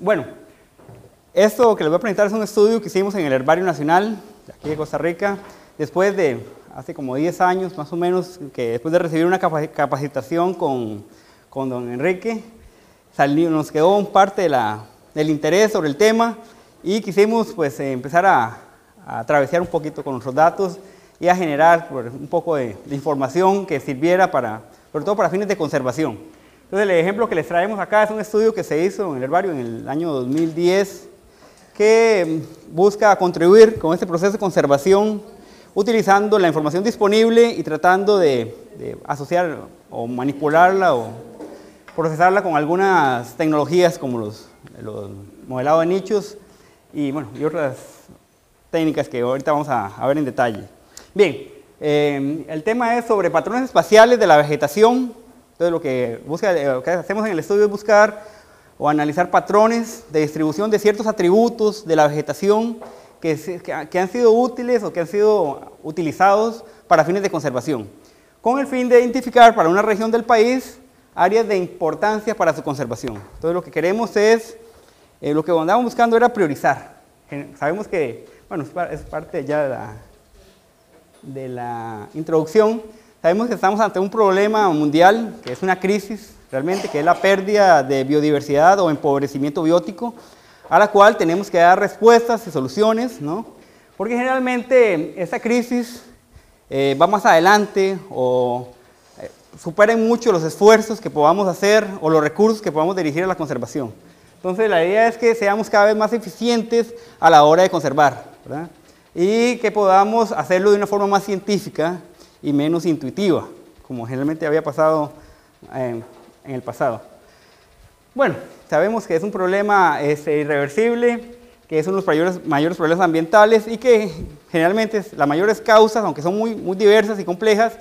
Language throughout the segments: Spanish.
Bueno, esto que les voy a presentar es un estudio que hicimos en el Herbario Nacional, de aquí de Costa Rica, después de, hace como 10 años más o menos, que después de recibir una capacitación con don Enrique, nos quedó un parte del interés sobre el tema y quisimos pues empezar a travesear un poquito con nuestros datos y a generar un poco de información que sirviera sobre todo para fines de conservación. Entonces el ejemplo que les traemos acá es un estudio que se hizo en el herbario en el año 2010 que busca contribuir con este proceso de conservación utilizando la información disponible y tratando de asociar o manipularla o procesarla con algunas tecnologías como los modelados de nichos y, bueno, y otras técnicas que ahorita vamos a ver en detalle. Bien, el tema es sobre patrones espaciales de la vegetación. Entonces lo que hacemos en el estudio es buscar o analizar patrones de distribución de ciertos atributos de la vegetación que han sido útiles o que han sido utilizados para fines de conservación, con el fin de identificar para una región del país áreas de importancia para su conservación. Entonces lo que queremos es, lo que andábamos buscando era priorizar. Sabemos que, bueno, es parte ya de la introducción. Sabemos que estamos ante un problema mundial, que es una crisis realmente, que es la pérdida de biodiversidad o empobrecimiento biótico, a la cual tenemos que dar respuestas y soluciones, ¿no? Porque generalmente esta crisis va más adelante o superen mucho los esfuerzos que podamos hacer o los recursos que podamos dirigir a la conservación. Entonces la idea es que seamos cada vez más eficientes a la hora de conservar, ¿verdad? Y que podamos hacerlo de una forma más científica y menos intuitiva, como generalmente había pasado en el pasado. Bueno, sabemos que es un problema irreversible, que es uno de los mayores problemas ambientales y que generalmente las mayores causas, aunque son muy diversas y complejas,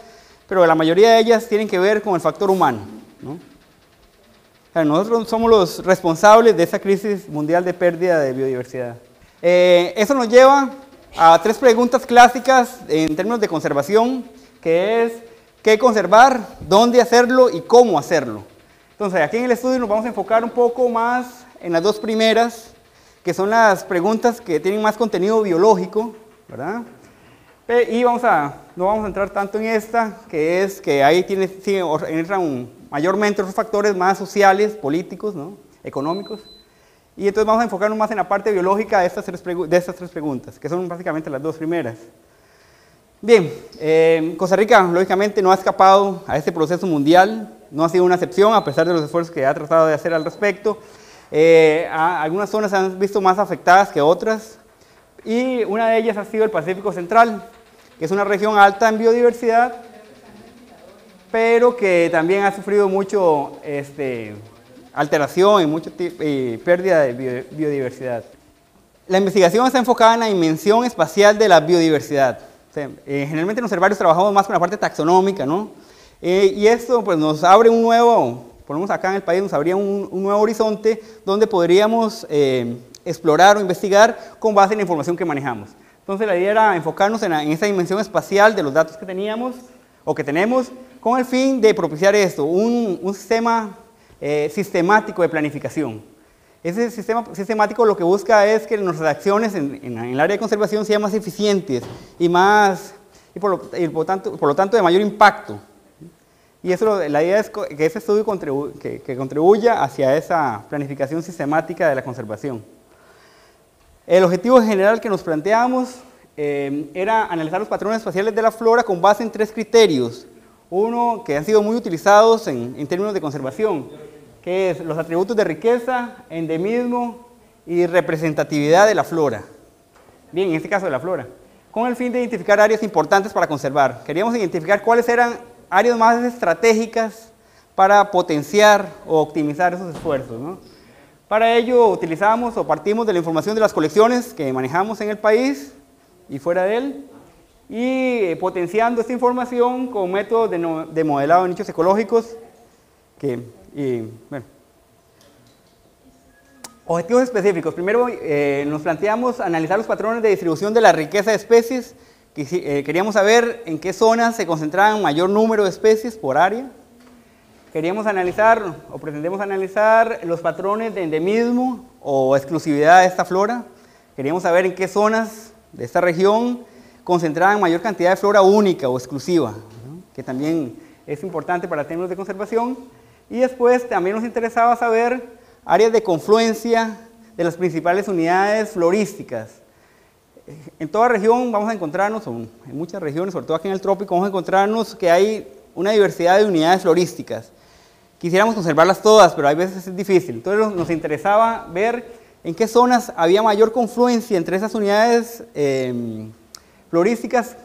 pero la mayoría de ellas tienen que ver con el factor humano, ¿no? O sea, nosotros somos los responsables de esa crisis mundial de pérdida de biodiversidad. Eso nos lleva a 3 preguntas clásicas en términos de conservación, que es qué conservar, dónde hacerlo y cómo hacerlo. Entonces, aquí en el estudio nos vamos a enfocar un poco más en las 2 primeras, que son las preguntas que tienen más contenido biológico, ¿verdad? Y no vamos a entrar tanto en esta, que es que ahí entran mayormente otros factores más sociales, políticos, ¿no? Económicos. Y entonces vamos a enfocarnos más en la parte biológica de estas 3 preguntas, que son básicamente las 2 primeras. Bien, Costa Rica lógicamente no ha escapado a este proceso mundial, no ha sido una excepción a pesar de los esfuerzos que ha tratado de hacer al respecto. Algunas zonas se han visto más afectadas que otras y una de ellas ha sido el Pacífico Central, que es una región alta en biodiversidad, pero que también ha sufrido mucho alteración y pérdida de biodiversidad. La investigación está enfocada en la dimensión espacial de la biodiversidad. O sea, generalmente en los herbarios trabajamos más con la parte taxonómica, ¿no? Y esto pues, nos abre un nuevo, ponemos acá en el país, nos abría un nuevo horizonte donde podríamos explorar o investigar con base en la información que manejamos. Entonces la idea era enfocarnos en esa dimensión espacial de los datos que teníamos o que tenemos con el fin de propiciar esto, un sistema sistemático de planificación. Ese sistema sistemático lo que busca es que nuestras acciones en el área de conservación sean más eficientes y por lo tanto de mayor impacto. Y eso, la idea es que ese estudio contribuya hacia esa planificación sistemática de la conservación. El objetivo general que nos planteamos era analizar los patrones espaciales de la flora con base en 3 criterios. Uno que han sido muy utilizados en términos de conservación, que es los atributos de riqueza, endemismo y representatividad de la flora. Bien, en este caso de la flora, con el fin de identificar áreas importantes para conservar. Queríamos identificar cuáles eran áreas más estratégicas para potenciar o optimizar esos esfuerzos, ¿no? Para ello utilizamos o partimos de la información de las colecciones que manejamos en el país y fuera de él, y potenciando esta información con métodos de modelado de nichos ecológicos bueno. Objetivos específicos. Primero nos planteamos analizar los patrones de distribución de la riqueza de especies. Queríamos saber en qué zonas se concentraban mayor número de especies por área. Queríamos analizar o pretendemos analizar los patrones de endemismo o exclusividad de esta flora. Queríamos saber en qué zonas de esta región concentraban mayor cantidad de flora única o exclusiva, ¿no? Que también es importante para términos de conservación. Y después también nos interesaba saber áreas de confluencia de las principales unidades florísticas. En toda región vamos a encontrarnos, o en muchas regiones, sobre todo aquí en el trópico, vamos a encontrarnos que hay una diversidad de unidades florísticas. Quisiéramos conservarlas todas, pero a veces es difícil. Entonces nos interesaba ver en qué zonas había mayor confluencia entre esas unidades florísticas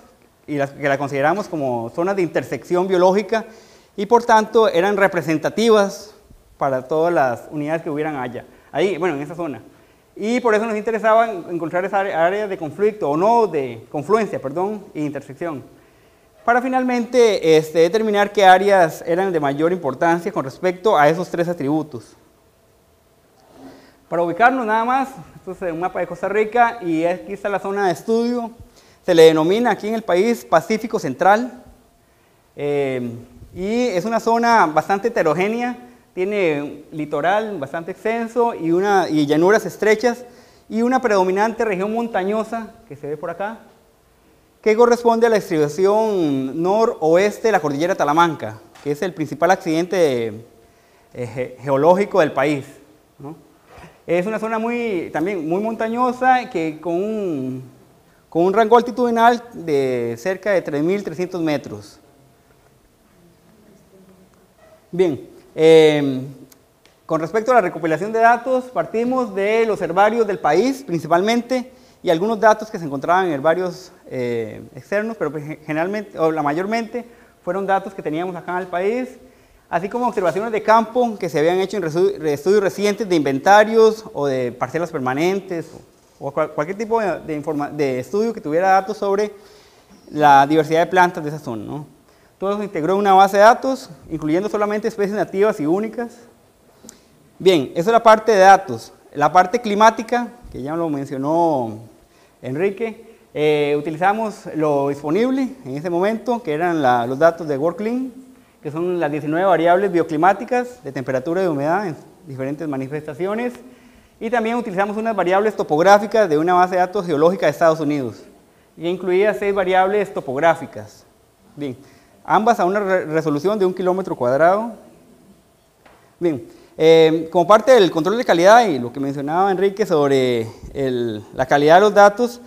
y las que la consideramos como zonas de intersección biológica y por tanto eran representativas para todas las unidades que hubieran ahí, bueno, en esa zona. Y por eso nos interesaba encontrar esa área de conflicto, o no, de confluencia, perdón, e intersección. Para finalmente determinar qué áreas eran de mayor importancia con respecto a esos tres atributos. Para ubicarnos nada más, esto es un mapa de Costa Rica y aquí está la zona de estudio. Se le denomina aquí en el país Pacífico Central y es una zona bastante heterogénea. Tiene un litoral bastante extenso y llanuras estrechas y una predominante región montañosa que se ve por acá, que corresponde a la distribución noroeste de la cordillera Talamanca, que es el principal accidente geológico del país, ¿no? Es una zona también muy montañosa, que con un rango altitudinal de cerca de 3.300 metros. Bien. Con respecto a la recopilación de datos, partimos de los herbarios del país principalmente y algunos datos que se encontraban en herbarios externos, pero generalmente o mayormente fueron datos que teníamos acá en el país, así como observaciones de campo que se habían hecho en estudios recientes de inventarios o de parcelas permanentes o cualquier tipo de estudio que tuviera datos sobre la diversidad de plantas de esa zona, ¿no? Todo eso se integró en una base de datos, incluyendo solamente especies nativas y únicas. Bien, eso es la parte de datos. La parte climática, que ya lo mencionó Enrique, utilizamos lo disponible en ese momento, que eran los datos de WorldClim, que son las 19 variables bioclimáticas de temperatura y de humedad en diferentes manifestaciones, y también utilizamos unas variables topográficas de una base de datos geológica de Estados Unidos, y incluía 6 variables topográficas. Bien. Ambas a una resolución de 1 kilómetro cuadrado. Bien, como parte del control de calidad y lo que mencionaba Enrique sobre la calidad de los datos,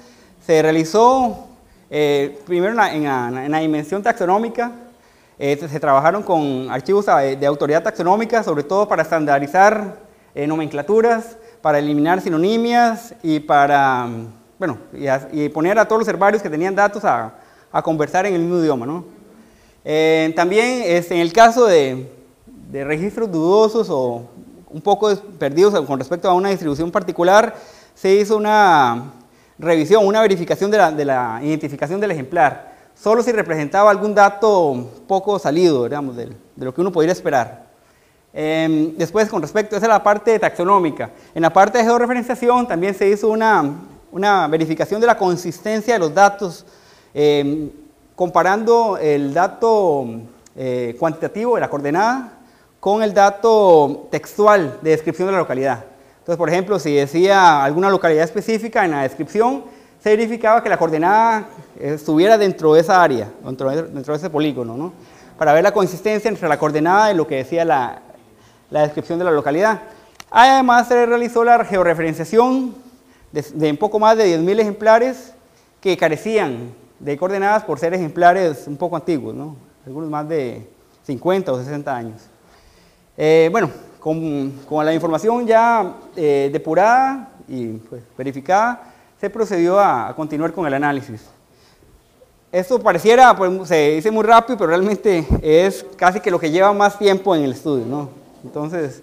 se realizó primero en la dimensión taxonómica. Se trabajaron con archivos de autoridad taxonómica, sobre todo para estandarizar nomenclaturas, para eliminar sinonimias y para, bueno, y poner a todos los herbarios que tenían datos a conversar en el mismo idioma, ¿no? También en el caso de registros dudosos o un poco perdidos con respecto a una distribución particular, se hizo una revisión, una verificación de la identificación del ejemplar, solo si representaba algún dato poco salido, digamos, de lo que uno podría esperar. Después, con respecto, esa es la parte taxonómica. En la parte de georreferenciación también se hizo una verificación de la consistencia de los datos, comparando el dato cuantitativo de la coordenada con el dato textual de descripción de la localidad. Entonces, por ejemplo, si decía alguna localidad específica en la descripción, se verificaba que la coordenada estuviera dentro de esa área, dentro de ese polígono, ¿no? Para ver la consistencia entre la coordenada y lo que decía la descripción de la localidad. Además, se realizó la georreferenciación de un poco más de 10.000 ejemplares que carecían de coordenadas por ser ejemplares un poco antiguos, ¿no? Algunos más de 50 o 60 años. Bueno, con la información ya depurada y pues, verificada, se procedió a continuar con el análisis. Esto pareciera, pues, se dice muy rápido, pero realmente es casi que lo que lleva más tiempo en el estudio, ¿no? Entonces,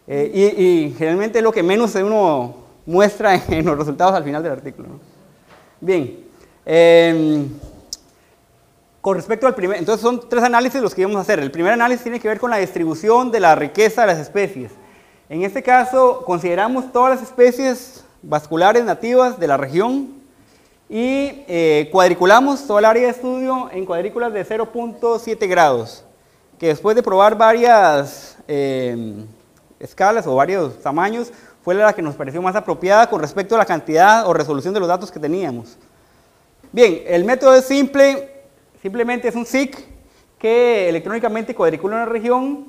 y generalmente es lo que menos uno muestra en los resultados al final del artículo, ¿no? Bien. Con respecto al primer, entonces son 3 análisis los que íbamos a hacer. El primer análisis tiene que ver con la distribución de la riqueza de las especies. En este caso, consideramos todas las especies vasculares nativas de la región y cuadriculamos toda el área de estudio en cuadrículas de 0.7 grados, que después de probar varias escalas o varios tamaños, fue la que nos pareció más apropiada con respecto a la cantidad o resolución de los datos que teníamos. Bien, el método es simple, simplemente es un SIC que electrónicamente cuadricula una región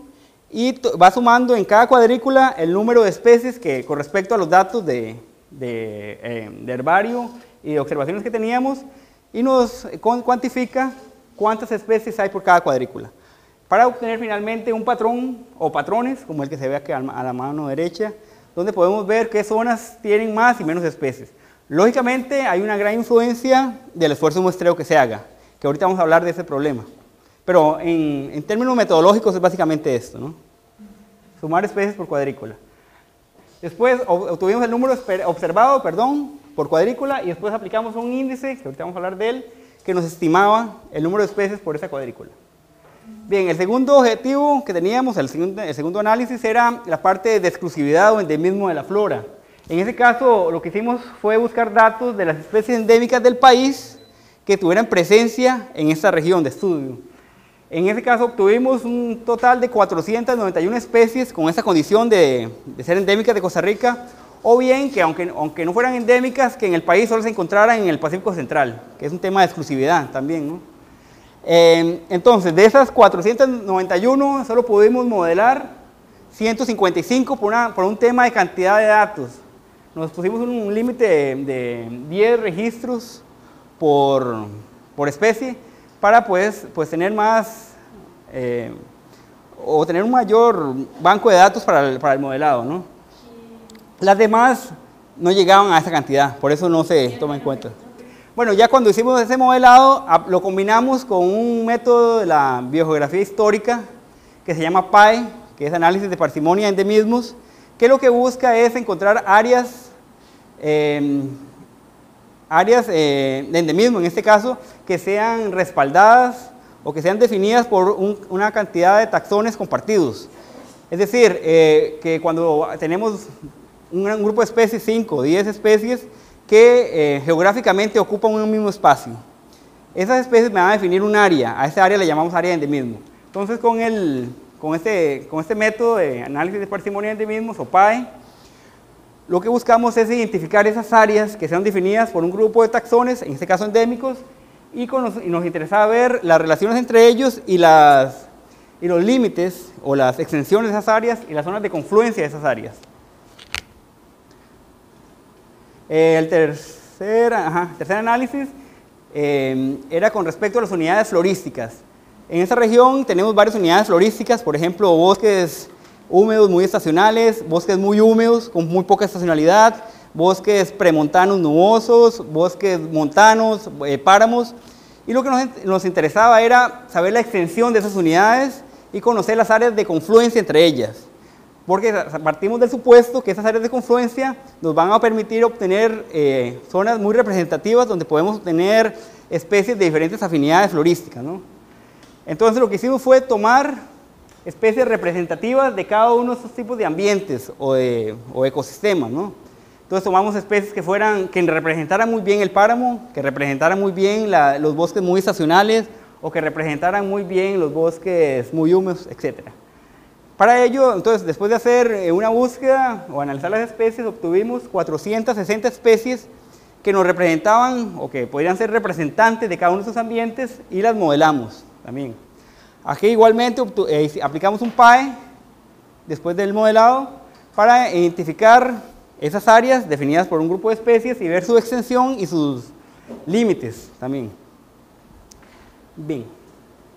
y va sumando en cada cuadrícula el número de especies que con respecto a los datos de herbario y de observaciones que teníamos y nos cuantifica cuántas especies hay por cada cuadrícula para obtener finalmente un patrón o patrones como el que se ve aquí a la mano derecha, donde podemos ver qué zonas tienen más y menos especies. Lógicamente hay una gran influencia del esfuerzo de muestreo que se haga, que ahorita vamos a hablar de ese problema. Pero en términos metodológicos es básicamente esto, ¿no? Sumar especies por cuadrícula. Después obtuvimos el número observado, por cuadrícula y después aplicamos un índice, que ahorita vamos a hablar de él, que nos estimaba el número de especies por esa cuadrícula. Bien, el segundo objetivo que teníamos, el segundo análisis, era la parte de exclusividad o endemismo de la flora. En ese caso, lo que hicimos fue buscar datos de las especies endémicas del país que tuvieran presencia en esta región de estudio. En ese caso obtuvimos un total de 491 especies con esa condición de ser endémicas de Costa Rica, o bien que aunque no fueran endémicas, que en el país solo se encontraran en el Pacífico Central, que es un tema de exclusividad también, ¿no? Entonces, de esas 491 solo pudimos modelar 155 por un tema de cantidad de datos. Nos pusimos un límite de 10 registros por especie, para pues tener más o tener un mayor banco de datos para el modelado, ¿no? Las demás no llegaban a esa cantidad, por eso no se toma en cuenta. Bueno, ya cuando hicimos ese modelado, lo combinamos con un método de la biogeografía histórica que se llama PAE, que es análisis de parsimonia de endemismos, que lo que busca es encontrar áreas de endemismo, en este caso, que sean respaldadas o que sean definidas por una cantidad de taxones compartidos. Es decir, que cuando tenemos un grupo de especies, 5 o 10 especies, que geográficamente ocupan un mismo espacio. Esas especies me van a definir un área, a esa área le llamamos área de endemismo. Entonces, con este método de análisis de parsimonia de endemismos, o PAE, lo que buscamos es identificar esas áreas que sean definidas por un grupo de taxones, en este caso endémicos, y nos interesaba ver las relaciones entre ellos y los límites o las extensiones de esas áreas y las zonas de confluencia de esas áreas. El tercer análisis era con respecto a las unidades florísticas. En esta región tenemos varias unidades florísticas, por ejemplo, bosques húmedos muy estacionales, bosques muy húmedos con muy poca estacionalidad, bosques premontanos nubosos, bosques montanos, páramos. Y lo que nos interesaba era saber la extensión de esas unidades y conocer las áreas de confluencia entre ellas. Porque partimos del supuesto que esas áreas de confluencia nos van a permitir obtener zonas muy representativas donde podemos obtener especies de diferentes afinidades florísticas, ¿no? Entonces lo que hicimos fue tomar especies representativas de cada uno de estos tipos de ambientes o ecosistemas, ¿no? Entonces tomamos especies que representaran muy bien el páramo, que representaran muy bien los bosques muy estacionales o que representaran muy bien los bosques muy húmedos, etc. Para ello, entonces, después de hacer una búsqueda o analizar las especies, obtuvimos 460 especies que nos representaban o que podrían ser representantes de cada uno de estos ambientes y las modelamos también. Aquí igualmente aplicamos un PAE después del modelado para identificar esas áreas definidas por un grupo de especies y ver su extensión y sus límites también. Bien,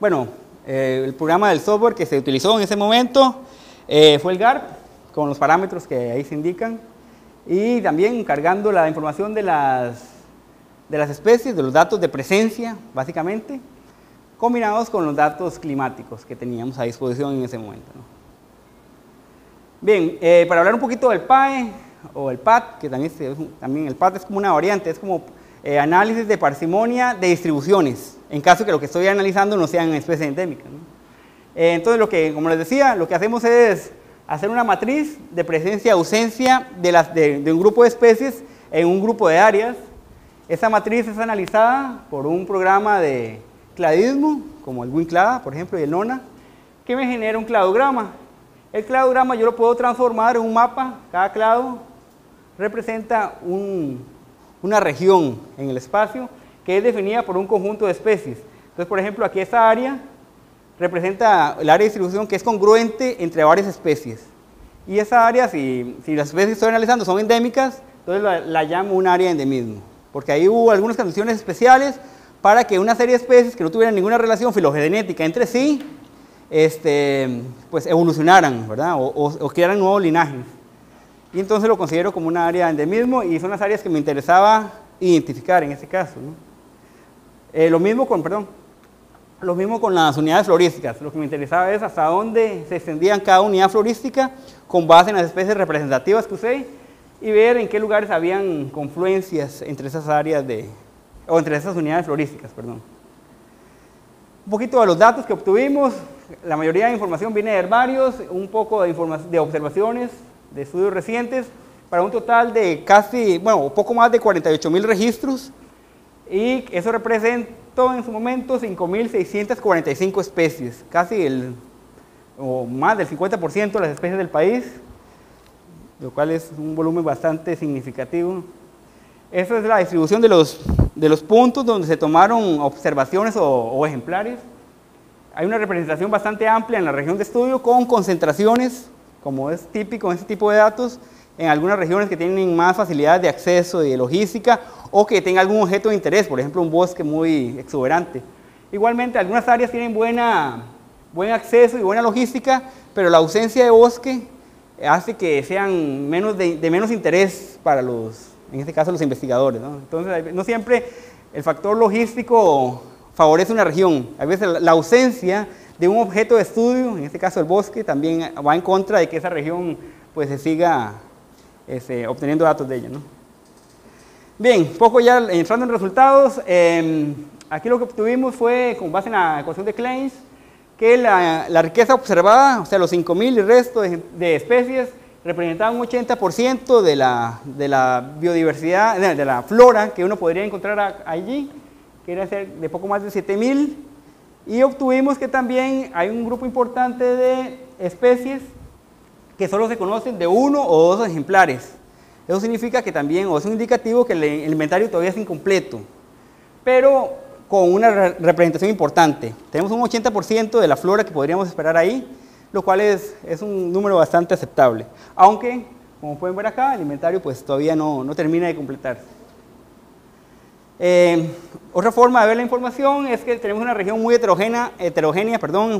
bueno, el programa del software que se utilizó en ese momento fue el GARP, con los parámetros que ahí se indican, y también cargando la información de las especies, de los datos de presencia, básicamente, combinados con los datos climáticos que teníamos a disposición en ese momento, ¿no? Bien, para hablar un poquito del PAE, o el PAT, que también el PAT es como una variante, es como análisis de parsimonia de distribuciones, en caso que lo que estoy analizando no sean especies endémicas, ¿no? Entonces, como les decía, lo que hacemos es hacer una matriz de presencia-ausencia de un grupo de especies en un grupo de áreas. Esa matriz es analizada por un programa de cladismo, como el WinClada, por ejemplo, y el NONA, que me genera un cladograma. El cladograma yo lo puedo transformar en un mapa. Cada clado representa una región en el espacio que es definida por un conjunto de especies. Entonces, por ejemplo, aquí esta área representa el área de distribución que es congruente entre varias especies. Y esa área, si las especies que estoy analizando son endémicas, entonces la llamo un área de endemismo, porque ahí hubo algunas condiciones especiales para que una serie de especies que no tuvieran ninguna relación filogenética entre sí, pues evolucionaran, ¿verdad? O crearan nuevos linajes. Y entonces lo considero como una área de endemismo y son las áreas que me interesaba identificar en este caso, ¿no? Lo mismo con las unidades florísticas. Lo que me interesaba es hasta dónde se extendían cada unidad florística con base en las especies representativas que usé y ver en qué lugares habían confluencias entre esas áreas entre esas unidades florísticas, perdón. Un poquito de los datos que obtuvimos. La mayoría de información viene de herbarios, un poco de observaciones, de estudios recientes, para un total de casi, bueno, poco más de 48,000 registros, y eso representó en su momento 5,645 especies, casi o más del 50% de las especies del país, lo cual es un volumen bastante significativo. Esa es la distribución de los puntos donde se tomaron observaciones o ejemplares. Hay una representación bastante amplia en la región de estudio con concentraciones, como es típico en este tipo de datos, en algunas regiones que tienen más facilidad de acceso y de logística o que tengan algún objeto de interés, por ejemplo un bosque muy exuberante. Igualmente algunas áreas tienen buen acceso y buena logística, pero la ausencia de bosque hace que sean de menos interés para en este caso los investigadores, ¿no? Entonces no siempre el factor logístico favorece una región. A veces la ausencia de un objeto de estudio, en este caso el bosque, también va en contra de que esa región pues se siga obteniendo datos de ella, ¿no? Bien, poco ya entrando en resultados, aquí lo que obtuvimos fue, con base en la ecuación de Kleins, que la riqueza observada, o sea, los 5,000 y el resto de especies, representaban un 80% de la biodiversidad, de la flora que uno podría encontrar allí, que era de poco más de 7,000, y obtuvimos que también hay un grupo importante de especies que solo se conocen de 1 o 2 ejemplares. Eso significa que también, o es un indicativo que el inventario todavía es incompleto, pero con una representación importante. Tenemos un 80% de la flora que podríamos esperar ahí, lo cual es un número bastante aceptable. Aunque, como pueden ver acá, el inventario pues todavía no termina de completarse. Otra forma de ver la información es que tenemos una región muy heterogénea,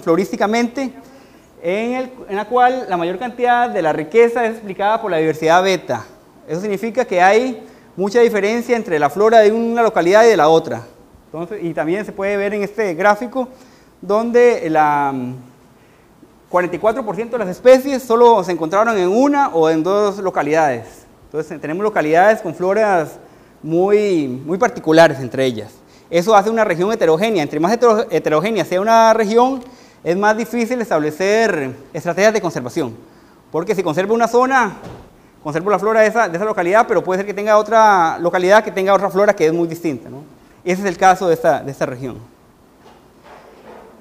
florísticamente, en la cual la mayor cantidad de la riqueza es explicada por la diversidad beta. Eso significa que hay mucha diferencia entre la flora de una localidad y de la otra. Entonces, y también se puede ver en este gráfico donde el 44% de las especies solo se encontraron en una o en 2 localidades. Entonces tenemos localidades con floras muy particulares entre ellas. Eso hace una región heterogénea. Entre más heterogénea sea una región, es más difícil establecer estrategias de conservación. Porque si conservo una zona, conservo la flora de esa localidad, pero puede ser que tenga otra localidad que tenga otra flora que es muy distinta, ¿no? Ese es el caso de esta región.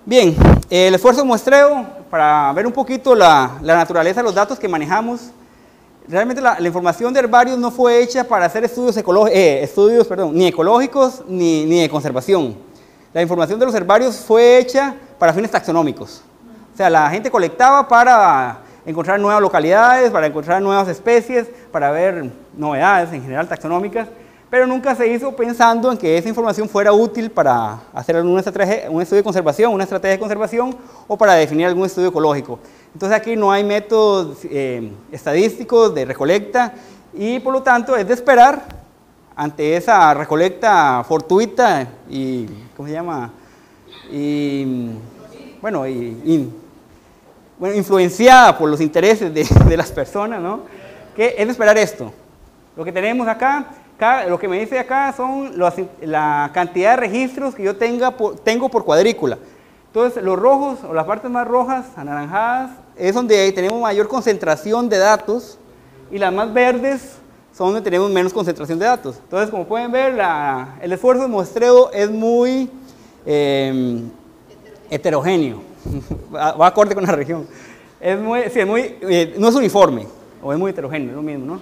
Bien, el esfuerzo de muestreo, para ver un poquito la naturaleza de los datos que manejamos. Realmente la información de herbarios no fue hecha para hacer estudios ni ecológicos ni de conservación. La información de los herbarios fue hecha para fines taxonómicos. O sea, la gente colectaba para encontrar nuevas localidades, para encontrar nuevas especies, para ver novedades en general taxonómicas, pero nunca se hizo pensando en que esa información fuera útil para hacer un estudio de conservación, una estrategia de conservación o para definir algún estudio ecológico. Entonces aquí no hay métodos estadísticos de recolecta y por lo tanto es de esperar ante esa recolecta fortuita y, ¿cómo se llama? Influenciada por los intereses de las personas, ¿no? Que es de esperar esto. Lo que tenemos acá, lo que me dice acá son la cantidad de registros que yo tengo por cuadrícula. Entonces los rojos o las partes más rojas, anaranjadas, es donde tenemos mayor concentración de datos y las más verdes son donde tenemos menos concentración de datos. Entonces, como pueden ver, el esfuerzo de muestreo es muy heterogéneo, va acorde con la región. no es uniforme, o es muy heterogéneo, es lo mismo, ¿no?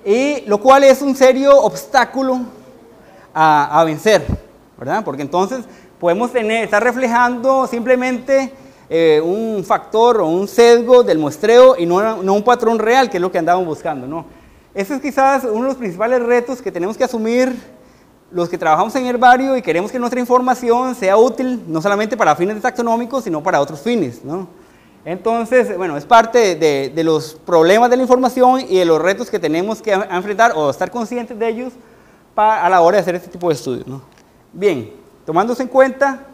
Y lo cual es un serio obstáculo a vencer, ¿verdad? Porque entonces podemos estar reflejando simplemente un factor o un sesgo del muestreo y no un patrón real, que es lo que andábamos buscando, ¿no? Ese es quizás uno de los principales retos que tenemos que asumir los que trabajamos en herbario y queremos que nuestra información sea útil no solamente para fines taxonómicos, sino para otros fines, ¿no? Entonces, bueno, es parte de los problemas de la información y de los retos que tenemos que enfrentar o estar conscientes de ellos a la hora de hacer este tipo de estudios, ¿no? Bien, tomándose en cuenta,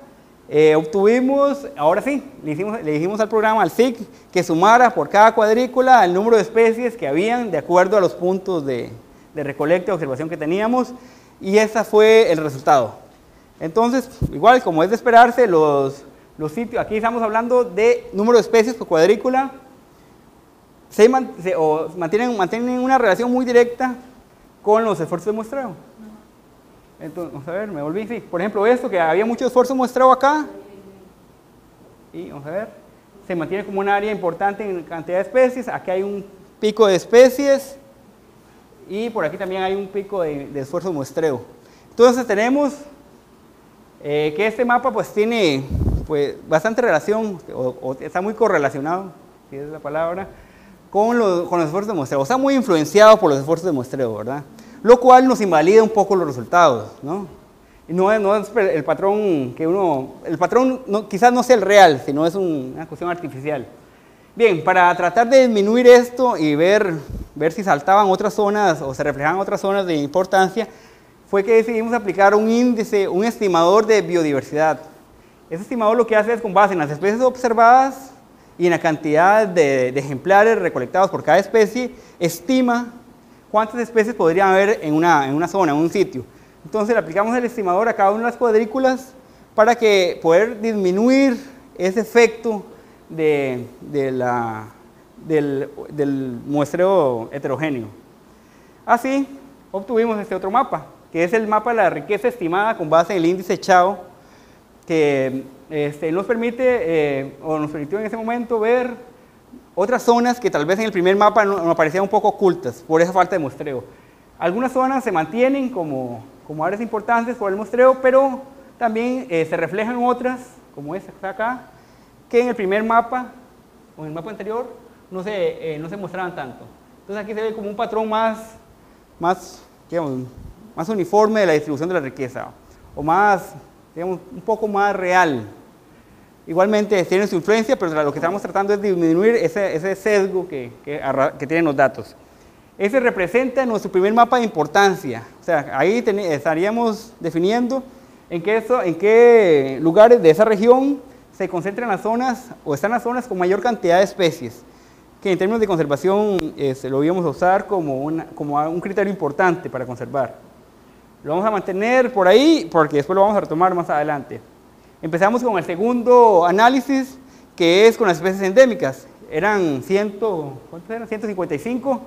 obtuvimos, ahora sí, le dijimos al programa, al SIG, que sumara por cada cuadrícula el número de especies que habían de acuerdo a los puntos de recolecta y observación que teníamos, y ese fue el resultado. Entonces, igual como es de esperarse, los sitios, aquí estamos hablando de número de especies por cuadrícula, mantienen una relación muy directa con los esfuerzos de muestreo. Entonces, vamos a ver, me volví, sí. Por ejemplo, esto, que había mucho esfuerzo de muestreo acá, y vamos a ver, se mantiene como un área importante en cantidad de especies. Aquí hay un pico de especies, y por aquí también hay un pico de esfuerzo de muestreo. Entonces tenemos que este mapa pues tiene bastante relación, o está muy correlacionado, si es la palabra, con los esfuerzos de muestreo. Está muy influenciado por los esfuerzos de muestreo, ¿verdad? Lo cual nos invalida un poco los resultados, ¿no? Y no es el patrón que el patrón quizás no sea el real, sino es una cuestión artificial. Bien, para tratar de disminuir esto y ver si saltaban otras zonas o se reflejaban otras zonas de importancia, fue que decidimos aplicar un índice, un estimador de biodiversidad. Ese estimador lo que hace es, con base en las especies observadas y en la cantidad de ejemplares recolectados por cada especie, estima cuántas especies podrían haber en una zona, en un sitio. Entonces le aplicamos el estimador a cada una de las cuadrículas para poder disminuir ese efecto del muestreo heterogéneo. Así obtuvimos este otro mapa, que es el mapa de la riqueza estimada con base en el índice Chao, que nos permite, o nos permitió en ese momento ver otras zonas que tal vez en el primer mapa nos parecían un poco ocultas por esa falta de muestreo. Algunas zonas se mantienen como áreas importantes por el muestreo, pero también se reflejan otras, como esta que está acá, que en el primer mapa, o en el mapa anterior, no se mostraban tanto. Entonces aquí se ve como un patrón más uniforme de la distribución de la riqueza, o más, digamos, un poco más real. Igualmente tiene su influencia, pero lo que estamos tratando es disminuir ese sesgo que tienen los datos. Ese representa nuestro primer mapa de importancia. O sea, ahí estaríamos definiendo en qué lugares de esa región se concentran las zonas, o están las zonas con mayor cantidad de especies, que en términos de conservación lo íbamos a usar como un criterio importante para conservar. Lo vamos a mantener por ahí, porque después lo vamos a retomar más adelante. Empezamos con el segundo análisis, que es con las especies endémicas. Eran 155.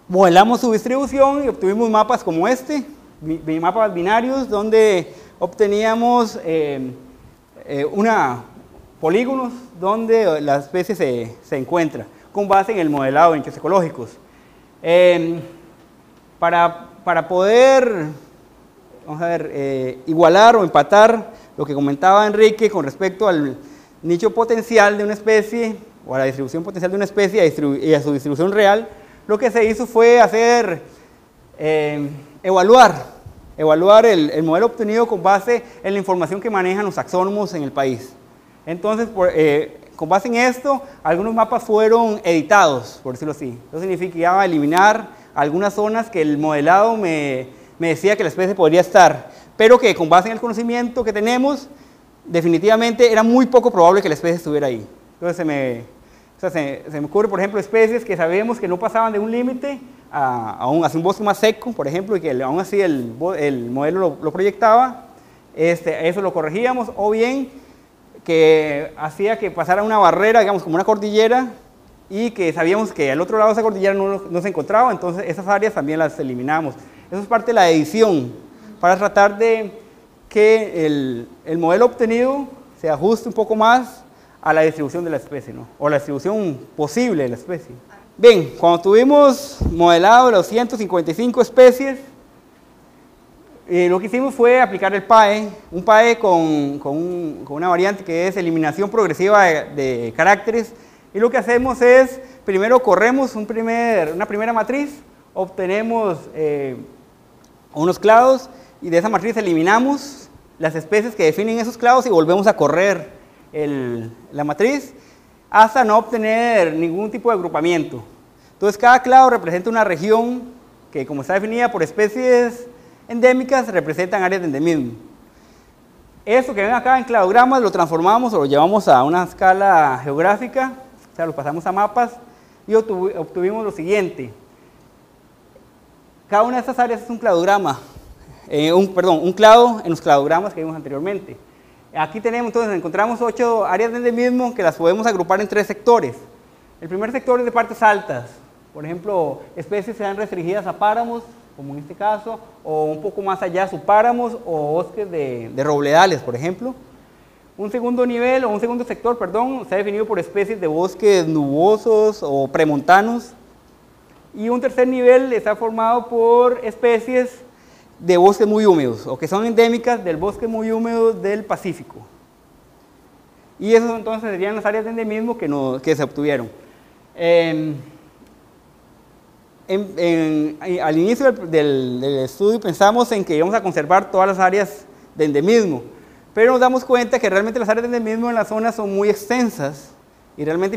Modelamos su distribución y obtuvimos mapas como este, mapas binarios, donde obteníamos polígonos donde la especie se encuentra, con base en el modelado de nichos ecológicos. Para poder, vamos a ver, igualar o empatar lo que comentaba Enrique con respecto al nicho potencial de una especie, o a la distribución potencial de una especie y a su distribución real, lo que se hizo fue evaluar el modelo obtenido con base en la información que manejan los taxónomos en el país. Entonces, con base en esto, algunos mapas fueron editados, por decirlo así. Eso significaba eliminar algunas zonas que el modelado me decía que la especie podría estar, pero que con base en el conocimiento que tenemos, definitivamente era muy poco probable que la especie estuviera ahí. Entonces se me ocurre, por ejemplo, especies que sabemos que no pasaban de un límite hacia un bosque más seco, por ejemplo, y que aún así el modelo lo proyectaba. Eso lo corregíamos, o bien que hacía que pasara una barrera, digamos, como una cordillera, y que sabíamos que al otro lado de esa cordillera no se encontraba, entonces esas áreas también las eliminamos. Eso es parte de la edición, para tratar de que el modelo obtenido se ajuste un poco más a la distribución de la especie, ¿no? O la distribución posible de la especie. Bien, cuando tuvimos modelado los 155 especies, lo que hicimos fue aplicar el PAE, un PAE con una variante que es eliminación progresiva de caracteres, y lo que hacemos es, primero corremos una primera matriz, obtenemos unos clados, y de esa matriz eliminamos las especies que definen esos clados y volvemos a correr la matriz hasta no obtener ningún tipo de agrupamiento. Entonces cada clado representa una región que, como está definida por especies endémicas, representan áreas de endemismo. Esto que ven acá en cladogramas lo transformamos o lo llevamos a una escala geográfica, o sea, lo pasamos a mapas y obtuvimos lo siguiente. Cada una de estas áreas es un cladograma, un clado en los cladogramas que vimos anteriormente. Aquí entonces encontramos 8 áreas de endemismo que las podemos agrupar en 3 sectores. El primer sector es de partes altas, por ejemplo, especies que sean restringidas a páramos, como en este caso, o un poco más allá subpáramos o bosques de robledales, por ejemplo. Un segundo nivel, o un segundo sector, perdón, está definido por especies de bosques nubosos o premontanos. Y un tercer nivel está formado por especies de bosques muy húmedos, o que son endémicas del bosque muy húmedo del Pacífico. Y esos entonces serían las áreas de endemismo que se obtuvieron. Al inicio del estudio pensamos en que íbamos a conservar todas las áreas de endemismo, pero nos damos cuenta que realmente las áreas de endemismo en la zona son muy extensas y realmente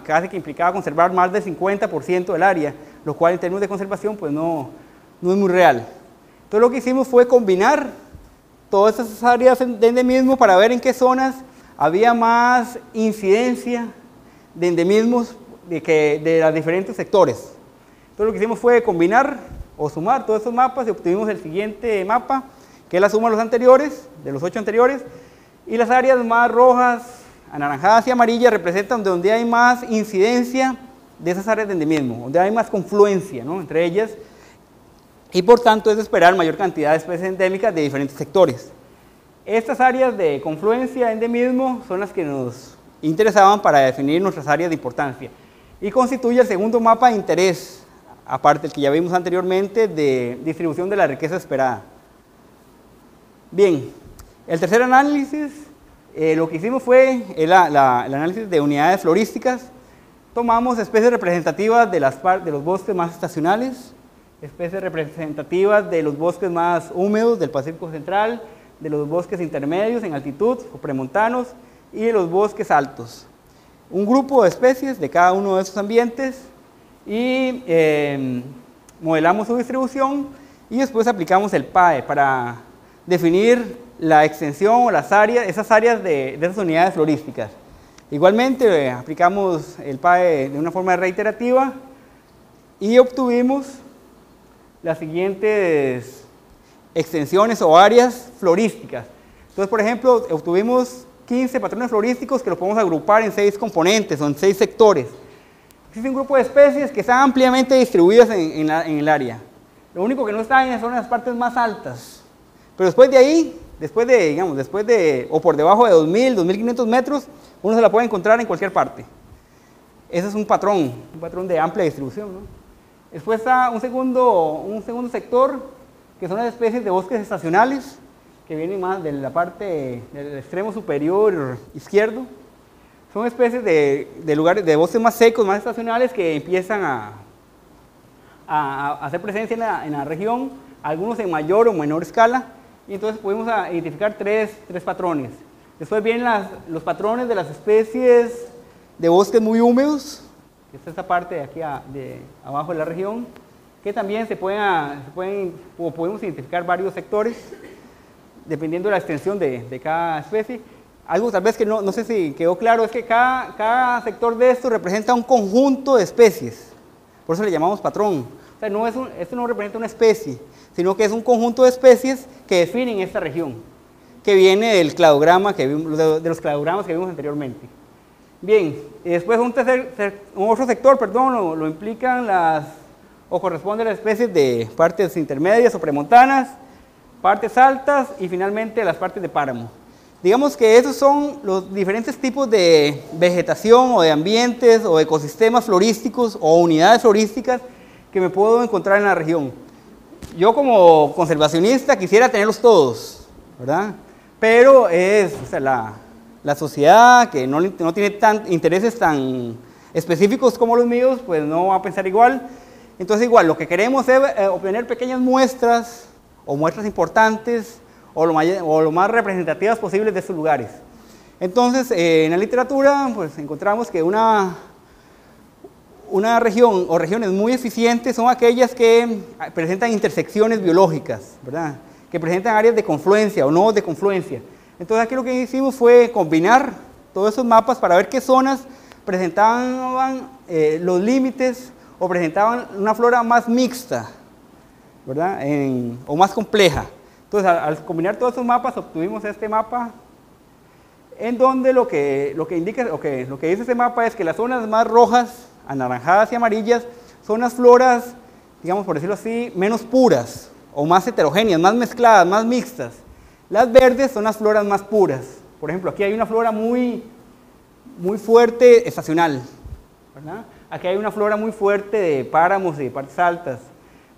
casi que implicaba conservar más del 50% del área, lo cual en términos de conservación pues no es muy real. Entonces lo que hicimos fue combinar todas esas áreas de endemismo para ver en qué zonas había más incidencia de endemismos de los diferentes sectores. Entonces lo que hicimos fue combinar o sumar todos esos mapas y obtuvimos el siguiente mapa, que es la suma de los anteriores, de los 8 anteriores, y las áreas más rojas, anaranjadas y amarillas representan donde hay más incidencia de esas áreas de endemismo, donde hay más confluencia, ¿no?, entre ellas, y por tanto es de esperar mayor cantidad de especies endémicas de diferentes sectores. Estas áreas de confluencia endemismo son las que nos interesaban para definir nuestras áreas de importancia y constituye el segundo mapa de interés, aparte del que ya vimos anteriormente, de distribución de la riqueza esperada. Bien, el tercer análisis, lo que hicimos fue el análisis de unidades florísticas. Tomamos especies representativas de los bosques más estacionales, especies representativas de los bosques más húmedos del Pacífico Central, de los bosques intermedios en altitud o premontanos y de los bosques altos. Un grupo de especies de cada uno de esos ambientes y modelamos su distribución y después aplicamos el PAE para definir la extensión o esas áreas de esas unidades florísticas. Igualmente aplicamos el PAE de una forma reiterativa y obtuvimos las siguientes extensiones o áreas florísticas. Entonces, por ejemplo, obtuvimos 15 patrones florísticos que los podemos agrupar en 6 componentes o en 6 sectores. Existe un grupo de especies que están ampliamente distribuidas en el área. Lo único que no está son las partes más altas. Pero después de ahí, o por debajo de 2.000, 2.500 metros, uno se la puede encontrar en cualquier parte. Ese es un patrón de amplia distribución, ¿no? Después está un segundo sector, que son las especies de bosques estacionales, que vienen más de la parte del extremo superior izquierdo. Son especies de bosques más secos, más estacionales, que empiezan a hacer presencia en la región, algunos en mayor o menor escala, y entonces podemos identificar tres patrones. Después vienen los patrones de las especies de bosques muy húmedos, que es esta parte de aquí de abajo de la región, que también podemos identificar varios sectores, dependiendo de la extensión de cada especie. Algo tal vez que no sé si quedó claro es que cada sector de esto representa un conjunto de especies, por eso le llamamos patrón. O sea, esto no representa una especie, sino que es un conjunto de especies que definen esta región, que viene del cladograma de los cladogramas que vimos anteriormente. Bien, y después otro sector, lo implican o corresponden a las especies de partes intermedias o premontanas, partes altas y finalmente las partes de páramo. Digamos que esos son los diferentes tipos de vegetación o de ambientes o ecosistemas florísticos o unidades florísticas que me puedo encontrar en la región. Yo como conservacionista quisiera tenerlos todos, ¿verdad? Pero es, o sea, la sociedad que no tiene intereses tan específicos como los míos, pues no va a pensar igual. Entonces igual, lo que queremos es obtener pequeñas muestras o muestras importantes o lo más representativas posibles de estos lugares. Entonces, en la literatura, pues encontramos que una región o regiones muy eficientes son aquellas que presentan intersecciones biológicas, ¿verdad? Que presentan áreas de confluencia o nodos de confluencia. Entonces aquí lo que hicimos fue combinar todos esos mapas para ver qué zonas presentaban los límites o presentaban una flora más mixta, ¿verdad? O más compleja. Entonces al combinar todos esos mapas obtuvimos este mapa en donde lo que dice este mapa es que las zonas más rojas, anaranjadas y amarillas son las floras, digamos por decirlo así, menos puras o más heterogéneas, más mezcladas, más mixtas. Las verdes son las floras más puras. Por ejemplo, aquí hay una flora muy fuerte estacional, ¿verdad? Aquí hay una flora muy fuerte de páramos y de partes altas.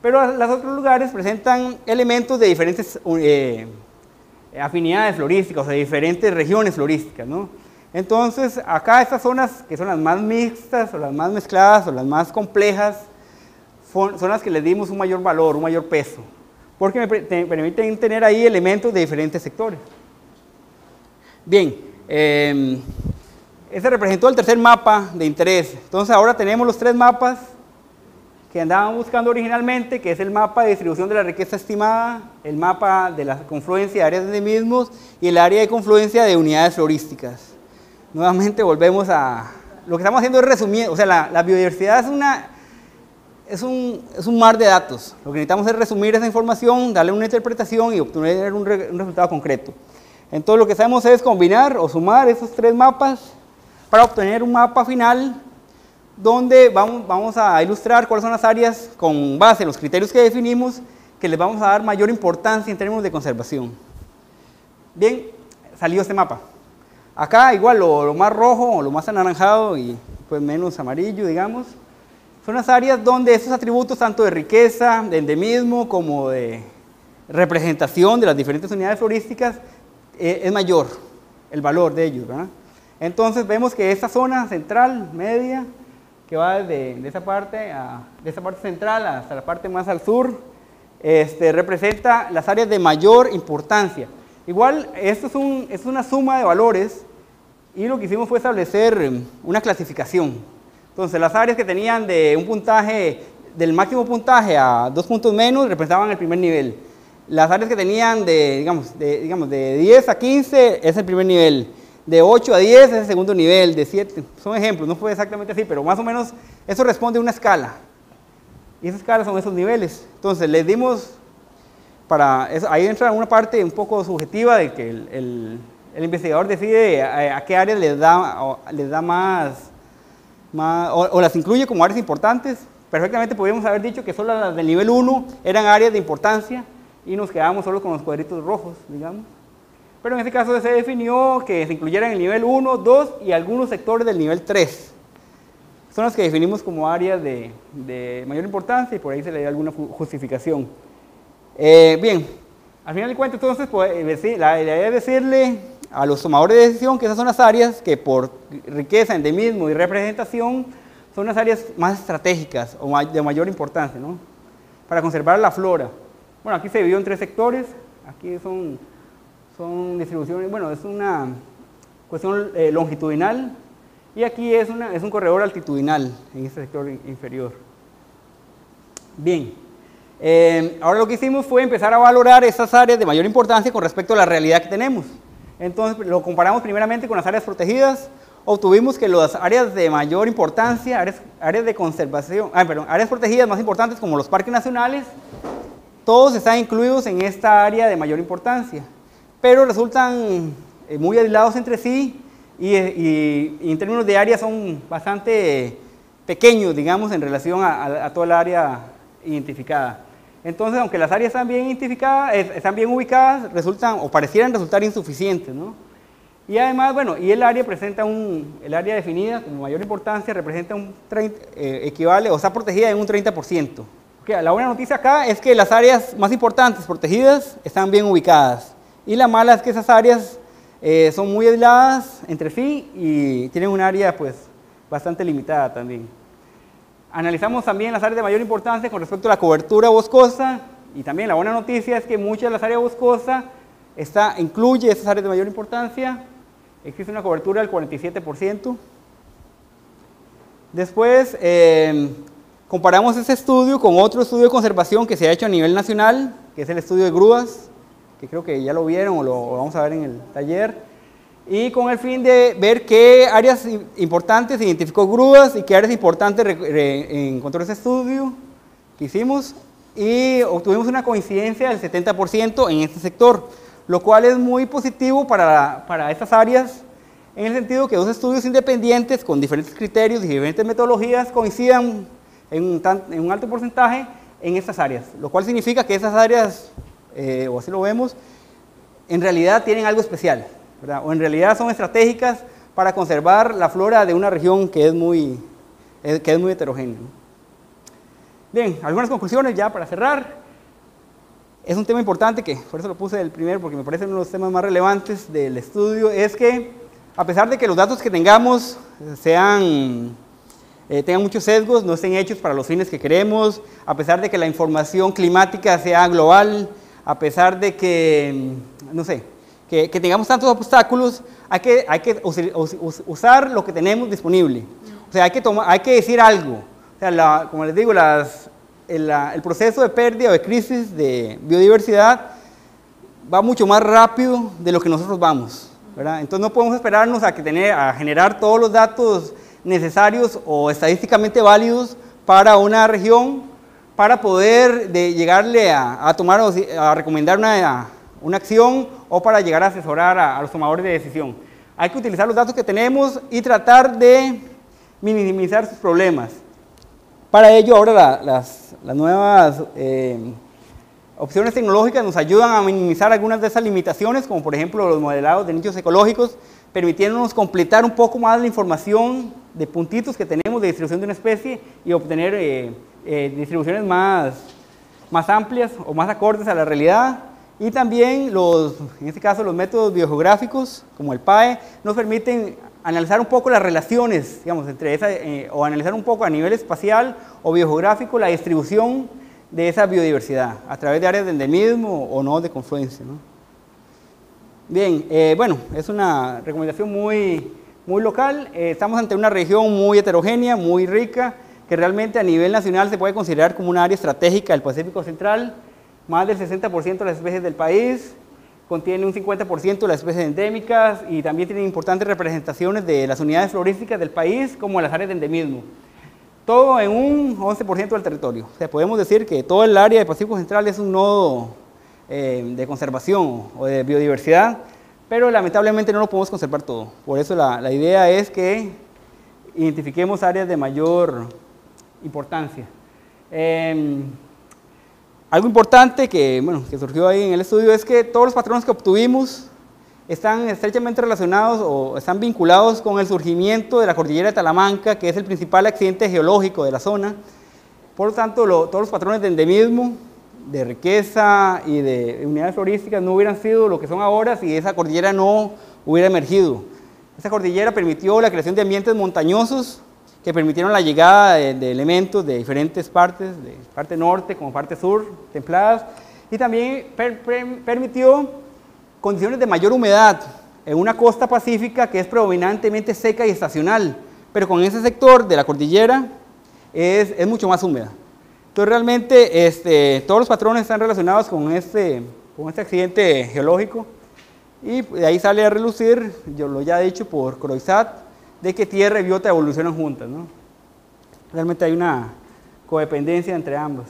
Pero los otros lugares presentan elementos de diferentes afinidades florísticas o de diferentes regiones florísticas, ¿no? Entonces, acá estas zonas que son las más mixtas o las más mezcladas o las más complejas son las que les dimos un mayor valor, un mayor peso, porque me permiten tener ahí elementos de diferentes sectores. Bien, ese representó el tercer mapa de interés. Entonces ahora tenemos los tres mapas que andaban buscando originalmente, que es el mapa de distribución de la riqueza estimada, el mapa de la confluencia de áreas de endemismos y el área de confluencia de unidades florísticas. Nuevamente volvemos a... Lo que estamos haciendo es resumir, o sea, la biodiversidad es un mar de datos. Lo que necesitamos es resumir esa información, darle una interpretación y obtener un resultado concreto. Entonces lo que hacemos es combinar o sumar esos tres mapas para obtener un mapa final donde vamos a ilustrar cuáles son las áreas con base en los criterios que definimos que les vamos a dar mayor importancia en términos de conservación. Bien, salió este mapa. Acá igual lo más rojo o lo más anaranjado y pues menos amarillo, digamos, son las áreas donde esos atributos tanto de riqueza, de endemismo como de representación de las diferentes unidades florísticas es mayor el valor de ellos, ¿verdad? Entonces vemos que esta zona central, media, que va de esa parte central hasta la parte más al sur, representa las áreas de mayor importancia. Igual, esto es una suma de valores y lo que hicimos fue establecer una clasificación. Entonces, las áreas que tenían de un puntaje, del máximo puntaje a 2 puntos menos, representaban el primer nivel. Las áreas que tenían de 10 a 15 es el primer nivel. De 8 a 10 es el segundo nivel, de 7, son ejemplos, no fue exactamente así, pero más o menos eso responde a una escala. Y esa escala son esos niveles. Entonces, les dimos, ahí entra una parte un poco subjetiva de que el investigador decide a qué áreas les da más o las incluye como áreas importantes. Perfectamente podríamos haber dicho que solo las del nivel 1 eran áreas de importancia y nos quedamos solo con los cuadritos rojos, digamos. Pero en este caso se definió que se incluyeran el nivel 1, 2 y algunos sectores del nivel 3. Son los que definimos como áreas de mayor importancia y por ahí se le da alguna justificación. Bien, al final de cuentas entonces pues, la idea es decirle a los tomadores de decisión que esas son las áreas que por riqueza, endemismo y representación son las áreas más estratégicas o de mayor importancia, ¿no? Para conservar la flora. Bueno, aquí se dividió en 3 sectores, aquí son distribuciones, bueno, es una cuestión longitudinal y aquí es un corredor altitudinal en este sector inferior. Bien, ahora lo que hicimos fue empezar a valorar esas áreas de mayor importancia con respecto a la realidad que tenemos. Entonces lo comparamos primeramente con las áreas protegidas, obtuvimos que las áreas de mayor importancia, áreas de conservación, áreas protegidas más importantes como los parques nacionales, todos están incluidos en esta área de mayor importancia, pero resultan muy aislados entre sí y en términos de área son bastante pequeños, digamos, en relación a toda el área identificada. Entonces, aunque las áreas están bien identificadas, están bien ubicadas, resultan o parecieran resultar insuficientes, ¿no? Y además, bueno, y el área presenta el área definida como mayor importancia representa equivale o está protegida en un 30%. Okay, la buena noticia acá es que las áreas más importantes protegidas están bien ubicadas. Y la mala es que esas áreas son muy aisladas entre sí y tienen un área pues bastante limitada también. Analizamos también las áreas de mayor importancia con respecto a la cobertura boscosa y también la buena noticia es que muchas de las áreas boscosas incluye esas áreas de mayor importancia. Existe una cobertura del 47%. Después, comparamos ese estudio con otro estudio de conservación que se ha hecho a nivel nacional, que es el estudio de grúas, que creo que ya lo vieron o lo vamos a ver en el taller, y con el fin de ver qué áreas importantes identificó grúas y qué áreas importantes encontró ese estudio que hicimos, y obtuvimos una coincidencia del 70% en este sector, lo cual es muy positivo para estas áreas, en el sentido que dos estudios independientes con diferentes criterios y diferentes metodologías coincidan en un alto porcentaje en estas áreas, lo cual significa que esas áreas, o así lo vemos, en realidad tienen algo especial, ¿verdad? O en realidad son estratégicas para conservar la flora de una región que es muy heterogénea. Bien, algunas conclusiones ya para cerrar. Es un tema importante que, por eso lo puse el primero, porque me parece uno de los temas más relevantes del estudio, es que a pesar de que los datos que tengamos tengan muchos sesgos, no estén hechos para los fines que queremos, a pesar de que la información climática sea global, a pesar de que, no sé, que tengamos tantos obstáculos, hay que usar lo que tenemos disponible. O sea, hay que decir algo. O sea, como les digo, el proceso de pérdida o de crisis de biodiversidad va mucho más rápido de lo que nosotros vamos, ¿verdad? Entonces no podemos esperarnos a generar todos los datos necesarios o estadísticamente válidos para una región para poder llegarle a recomendar una acción o para llegar a asesorar a los tomadores de decisión. Hay que utilizar los datos que tenemos y tratar de minimizar sus problemas. Para ello, ahora las nuevas opciones tecnológicas nos ayudan a minimizar algunas de esas limitaciones, como por ejemplo los modelados de nichos ecológicos, permitiéndonos completar un poco más la información de puntitos que tenemos de distribución de una especie y obtener distribuciones más amplias o más acordes a la realidad. Y también, en este caso, los métodos biogeográficos, como el PAE, nos permiten analizar un poco las relaciones, digamos, o analizar un poco a nivel espacial o biogeográfico la distribución de esa biodiversidad a través de áreas de endemismo o no de confluencia, ¿no? Bien, bueno, es una recomendación muy local. Estamos ante una región muy heterogénea, muy rica, que realmente a nivel nacional se puede considerar como un área estratégica del Pacífico Central. Más del 60% de las especies del país, contiene un 50% de las especies endémicas y también tiene importantes representaciones de las unidades florísticas del país como las áreas de endemismo. Todo en un 11% del territorio. O sea, podemos decir que todo el área del Pacífico Central es un nodo de conservación o de biodiversidad, pero lamentablemente no lo podemos conservar todo. Por eso la idea es que identifiquemos áreas de mayor importancia. Algo importante que surgió ahí en el estudio es que todos los patrones que obtuvimos están estrechamente relacionados o están vinculados con el surgimiento de la cordillera de Talamanca, que es el principal accidente geológico de la zona. Por lo tanto, todos los patrones de endemismo, de riqueza y de unidades florísticas no hubieran sido lo que son ahora si esa cordillera no hubiera emergido. Esa cordillera permitió la creación de ambientes montañosos que permitieron la llegada de elementos de diferentes partes, de parte norte como parte sur, templadas, y también permitió condiciones de mayor humedad en una costa pacífica que es predominantemente seca y estacional, pero con ese sector de la cordillera es mucho más húmeda. Entonces realmente todos los patrones están relacionados con este accidente geológico y de ahí sale a relucir, yo lo ya he dicho por Croizat, de que tierra y biota evolucionan juntas, ¿no? Realmente hay una codependencia entre ambas.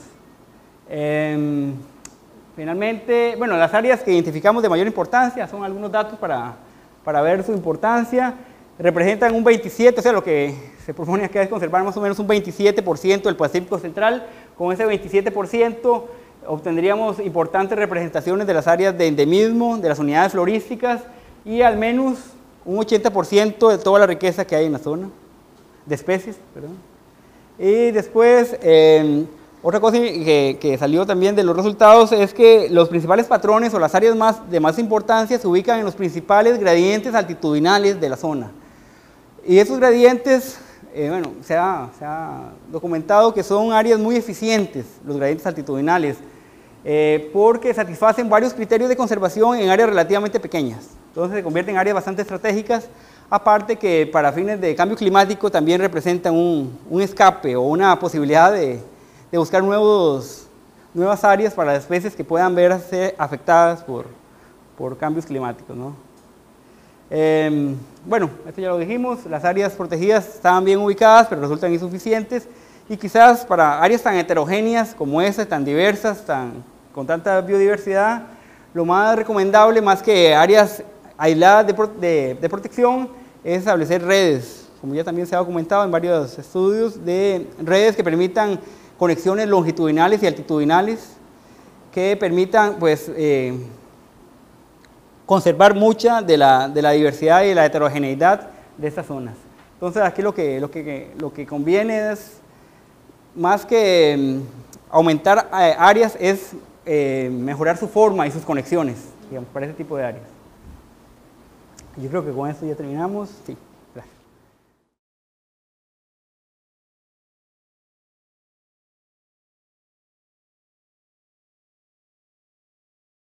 Finalmente, bueno, las áreas que identificamos de mayor importancia son algunos datos para ver su importancia. Representan un 27%, o sea, lo que se propone acá es conservar más o menos un 27% del Pacífico Central. Con ese 27% obtendríamos importantes representaciones de las áreas de endemismo, de las unidades florísticas y al menos un 80% de toda la riqueza que hay en la zona, de especies, perdón. Y después, otra cosa que salió también de los resultados es que los principales patrones o las áreas de más importancia se ubican en los principales gradientes altitudinales de la zona. Y esos gradientes, bueno, se ha documentado que son áreas muy eficientes, los gradientes altitudinales, porque satisfacen varios criterios de conservación en áreas relativamente pequeñas. Entonces se convierten en áreas bastante estratégicas, aparte que para fines de cambio climático también representan un escape o una posibilidad de buscar nuevas áreas para las especies que puedan verse afectadas por cambios climáticos, ¿no? Bueno, esto ya lo dijimos, las áreas protegidas estaban bien ubicadas, pero resultan insuficientes, y quizás para áreas tan heterogéneas como esta, tan diversas, con tanta biodiversidad, lo más recomendable, más que áreas aisladas de protección, es establecer redes, como ya también se ha documentado en varios estudios, de redes que permitan conexiones longitudinales y altitudinales, que permitan pues, conservar mucha de la diversidad y de la heterogeneidad de estas zonas. Entonces aquí lo que conviene es, más que aumentar áreas, es mejorar su forma y sus conexiones, digamos, para ese tipo de áreas. Yo creo que con esto ya terminamos. Sí.